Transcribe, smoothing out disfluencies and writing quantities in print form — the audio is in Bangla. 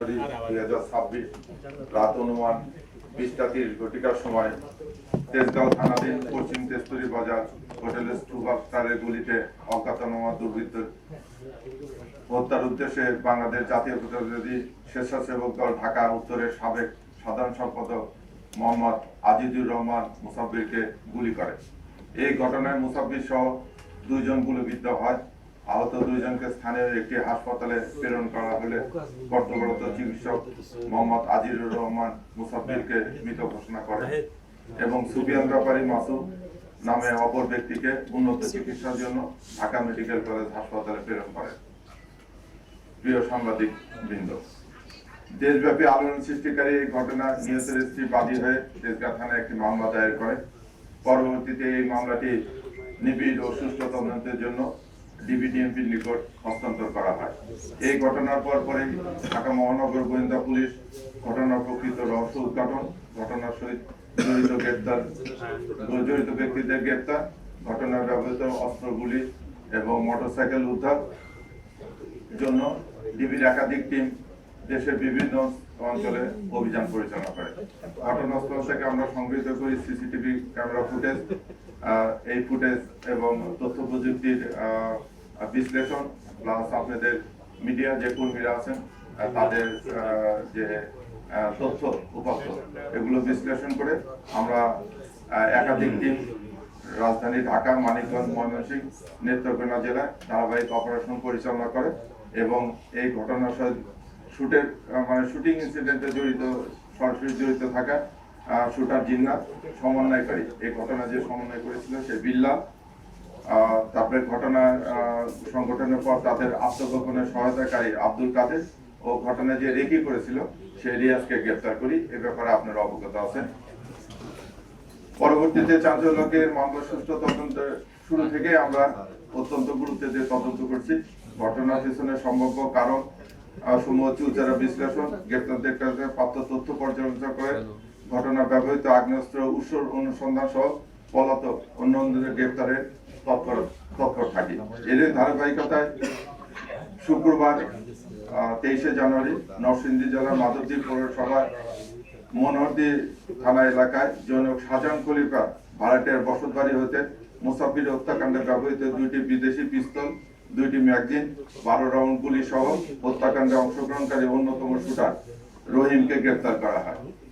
2026 রাত অনুমান 20:30 সময় তেজগাঁও থানাধীন পশ্চিম তেজতুরি বাজার হোটেলের সুপারস্টারের গুলিতে অজ্ঞাতনামা দুর্বৃত্ত হত্যার উদ্দেশ্যে বাংলাদেশ জাতীয়তাবাদী স্বেচ্ছাসেবক দল ঢাকা উত্তরের সাবেক সাধারণ সম্পাদক মোহাম্মদ আজিজুর রহমান মুসাব্বিরকে গুলি করে। এই ঘটনায় মুসাব্বির সহ 2 জন গুলিবিদ্ধ হয়। আহত 2 জনকে স্থানীয় একটি হাসপাতালে প্রেরণ করা হলে কর্তব্যরত চিকিৎসক মোহাম্মদ আজিজুর রহমান মুসাব্বিরকে মৃত ঘোষণা করে এবং সুফিয়ান ব্যাপারী মাসুদ নামে অপর ব্যক্তিকে উন্নত চিকিৎসার জন্য ঢাকা মেডিকেল কলেজ হাসপাতালে প্রেরণ করে। প্রিয় সাংবাদিক বৃন্দ, দেশব্যাপী আলোড়ন সৃষ্টিকারী এই ঘটনা নিহতের স্ত্রী বাদী হয়ে তেজগাঁও থানায় একটি মামলা দায়ের করে। পরবর্তীতে এই মামলাটি নিবিড় ও সুষ্ঠু তদন্তের জন্য ডিবিডিএমপির নিকট হস্তান্তর করা হয়। এই ঘটনার পরপরই ঢাকা মহানগর গোয়েন্দা পুলিশ ঘটনার প্রকৃত রহস্য উদ্ঘাটন, ঘটনার সহিত জড়িত ব্যক্তিদের গ্রেপ্তার, ঘটনার ব্যবহৃত অস্ত্রগুলি এবং মোটরসাইকেল উদ্ধার জন্য ডিবির একাধিক টিম দেশের বিভিন্ন অঞ্চলে অভিযান পরিচালনা করে। ঘটনাস্থল থেকে আমরা সংগৃহীত করি সিসিটিভি ক্যামেরা ফুটেজ, এই ফুটেজ এবং তথ্য প্রযুক্তির বিশ্লেষণ প্লাস আপনাদের মিডিয়া যে কর্মীরা আছেন তাদের যে তথ্য উপাত্ত এগুলো বিশ্লেষণ করে আমরা একাধিক টিম রাজধানী ঢাকা, মানিকগঞ্জ, ময়মনসিংহ, নেত্রকোনা জেলায় ধারাবাহিক অপারেশন পরিচালনা করে এবং এই ঘটনার সাথে শুটিং ইনসিডেন্টে সরাসরি জড়িত থাকা শুটার জিন্নাত, সমন্বয়কারী, এই ঘটনা যে সমন্বয় করেছিল সে বিল্লাল, তারপরে ঘটনার সংগঠনের পর তাদের আত্মগোপনের সহায়তাকারী আব্দুল কাদের ও ঘটনা যে রেকি করেছিল সে রিয়াজকে গ্রেফতার করি। এ ব্যাপারে আপনারা অবগত আছেন। পরবর্তীতে চাঞ্চল্যকের মামলা সুষ্ঠু তদন্তের শুরু থেকে আমরা অত্যন্ত গুরুত্ব দিয়ে তদন্ত করছি। ঘটনার পিছনে সম্ভাব্য কারণ সমূহ চুলচারা বিশ্লেষণ, গ্রেপ্তারদের কাছে প্রাপ্ত তথ্য পর্যালোচনা করে ঘটনা ব্যবহৃত আগ্নেয়াস্ত্র উৎস অনুসন্ধান সহ পলাতক অন্যদের গ্রেপ্তারের তৎপর থাকি। এর ধারাবাহিকতায় শুক্রবার 23 জানুয়ারি নরসিংদী জেলার মাধবদী পৌরসভার মনোহরদী থানা এলাকায় জনক শাহজাহান খলিফা ভাড়াটিয়ার বসতবাড়ি হতে মুসাফির হত্যাকাণ্ডে ব্যবহৃত 2টি বিদেশি পিস্তল, 2টি ম্যাগাজিন, 12 রাউন্ড গুলি সহ হত্যাকাণ্ডে অংশগ্রহণকারী অন্যতম শুটার রহিমকে গ্রেপ্তার করা হয়।